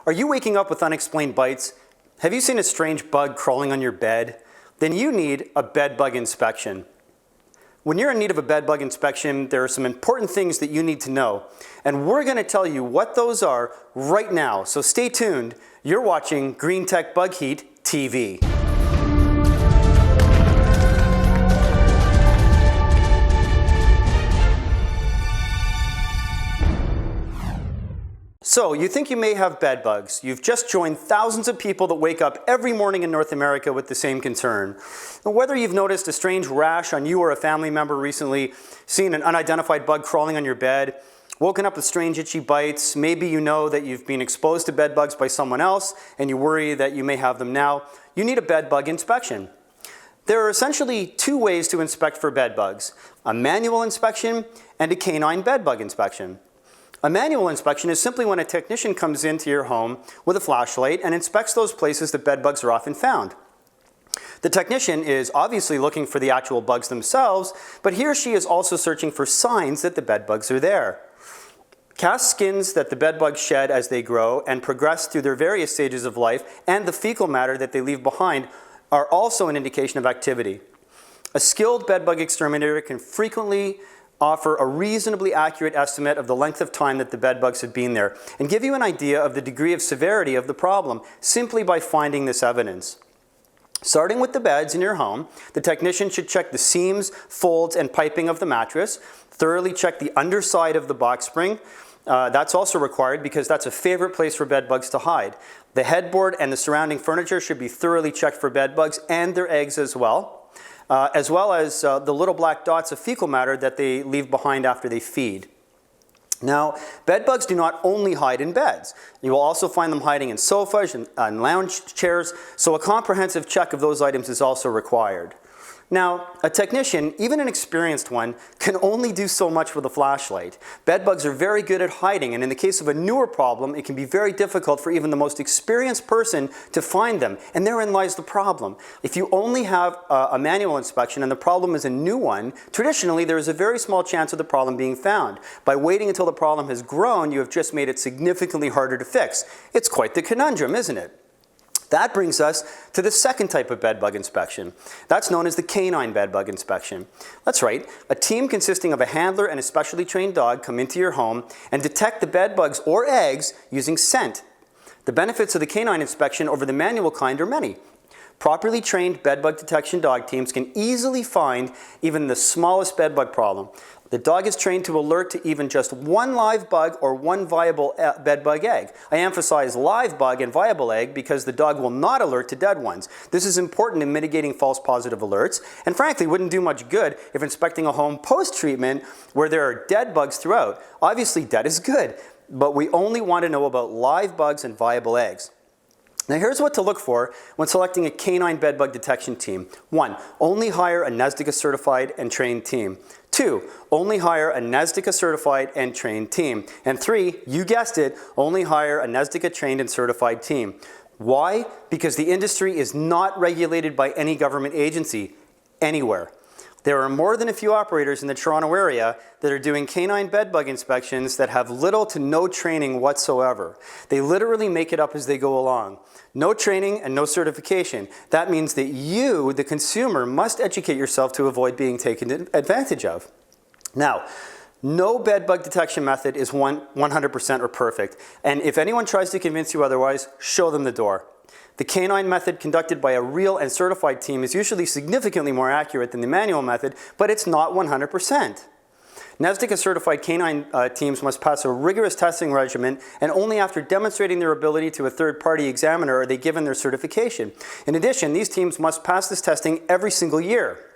Are you waking up with unexplained bites? Have you seen a strange bug crawling on your bed? Then you need a bed bug inspection. When you're in need of a bed bug inspection, there are some important things that you need to know. And we're going to tell you what those are right now. So stay tuned. You're watching Green Tech Bug Heat TV. So, you think you may have bed bugs. You've just joined thousands of people that wake up every morning in North America with the same concern. And whether you've noticed a strange rash on you or a family member recently, seen an unidentified bug crawling on your bed, woken up with strange itchy bites, maybe you know that you've been exposed to bed bugs by someone else and you worry that you may have them now, you need a bed bug inspection. There are essentially two ways to inspect for bed bugs: a manual inspection and a canine bed bug inspection. A manual inspection is simply when a technician comes into your home with a flashlight and inspects those places that bed bugs are often found. The technician is obviously looking for the actual bugs themselves, but he or she is also searching for signs that the bed bugs are there. Cast skins that the bed bugs shed as they grow and progress through their various stages of life, and the fecal matter that they leave behind, are also an indication of activity. A skilled bed bug exterminator can frequently offer a reasonably accurate estimate of the length of time that the bed bugs have been there and give you an idea of the degree of severity of the problem simply by finding this evidence. Starting with the beds in your home, the technician should check the seams, folds, and piping of the mattress, thoroughly check the underside of the box spring. That's also required because that's a favorite place for bed bugs to hide. The headboard and the surrounding furniture should be thoroughly checked for bed bugs and their eggs as well as the little black dots of fecal matter that they leave behind after they feed. Now, bed bugs do not only hide in beds. You will also find them hiding in sofas and lounge chairs, so a comprehensive check of those items is also required. Now, a technician, even an experienced one, can only do so much with a flashlight. Bed bugs are very good at hiding, and in the case of a newer problem, it can be very difficult for even the most experienced person to find them, and therein lies the problem. If you only have a manual inspection and the problem is a new one, traditionally there is a very small chance of the problem being found. By waiting until the problem has grown, you have just made it significantly harder to fix. It's quite the conundrum, isn't it? That brings us to the second type of bed bug inspection. That's known as the canine bed bug inspection. That's right, a team consisting of a handler and a specially trained dog come into your home and detect the bed bugs or eggs using scent. The benefits of the canine inspection over the manual kind are many. Properly trained bed bug detection dog teams can easily find even the smallest bed bug problem. The dog is trained to alert to even just one live bug or one viable bed bug egg. I emphasize live bug and viable egg because the dog will not alert to dead ones. This is important in mitigating false positive alerts, and frankly wouldn't do much good if inspecting a home post-treatment where there are dead bugs throughout. Obviously dead is good, but we only want to know about live bugs and viable eggs. Now here's what to look for when selecting a canine bed bug detection team. 1. Only hire a NESDECA certified and trained team. 2. Only hire a NESDECA certified and trained team. And 3, you guessed it, only hire a NESDECA trained and certified team. Why? Because the industry is not regulated by any government agency anywhere. There are more than a few operators in the Toronto area that are doing canine bed bug inspections that have little to no training whatsoever. They literally make it up as they go along. No training and no certification. That means that you, the consumer, must educate yourself to avoid being taken advantage of. Now, no bed bug detection method is 100% or perfect, and if anyone tries to convince you otherwise, show them the door. The canine method conducted by a real and certified team is usually significantly more accurate than the manual method, but it's not 100%. NESDECA certified canine teams must pass a rigorous testing regimen, and only after demonstrating their ability to a third-party examiner are they given their certification. In addition, these teams must pass this testing every single year.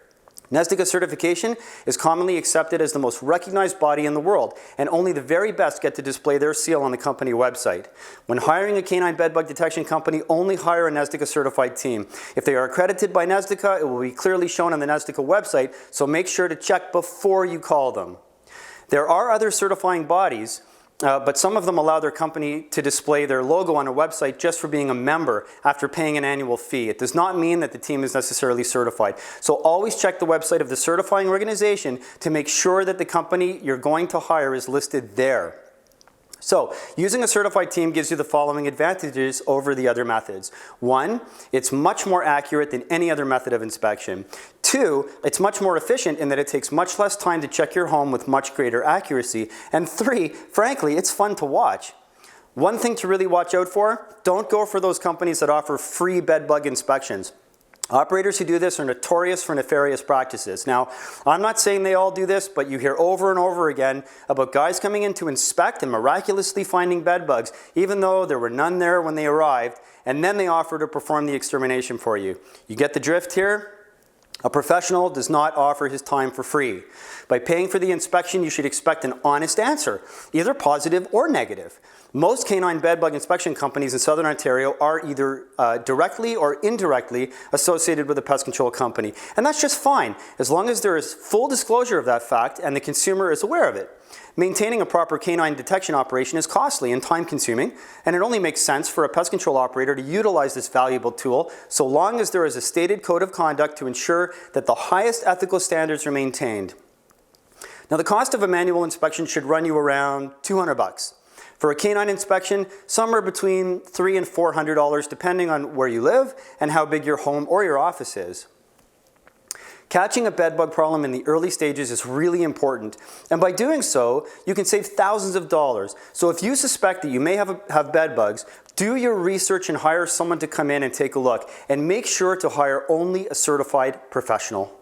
NESDECA certification is commonly accepted as the most recognized body in the world, and only the very best get to display their seal on the company website. When hiring a canine bed bug detection company, only hire a NESDECA certified team. If they are accredited by NESDECA, it will be clearly shown on the NESDECA website, so make sure to check before you call them. There are other certifying bodies, but some of them allow their company to display their logo on a website just for being a member after paying an annual fee. It does not mean that the team is necessarily certified. So always check the website of the certifying organization to make sure that the company you're going to hire is listed there. So, using a certified team gives you the following advantages over the other methods. 1, it's much more accurate than any other method of inspection. 2, it's much more efficient in that it takes much less time to check your home with much greater accuracy. And 3, frankly, it's fun to watch. One thing to really watch out for, don't go for those companies that offer free bed bug inspections. Operators who do this are notorious for nefarious practices. Now, I'm not saying they all do this, but you hear over and over again about guys coming in to inspect and miraculously finding bed bugs, even though there were none there when they arrived, and then they offer to perform the extermination for you. You get the drift here? A professional does not offer his time for free. By paying for the inspection, you should expect an honest answer, either positive or negative. Most canine bedbug inspection companies in Southern Ontario are either directly or indirectly associated with a pest control company. And that's just fine, as long as there is full disclosure of that fact and the consumer is aware of it. Maintaining a proper canine detection operation is costly and time-consuming, and it only makes sense for a pest control operator to utilize this valuable tool so long as there is a stated code of conduct to ensure that the highest ethical standards are maintained. Now, the cost of a manual inspection should run you around $200. For a canine inspection, somewhere between $300 and $400 depending on where you live and how big your home or your office is. Catching a bedbug problem in the early stages is really important, and by doing so, you can save thousands of dollars. So if you suspect that you may have bedbugs, do your research and hire someone to come in and take a look, and make sure to hire only a certified professional.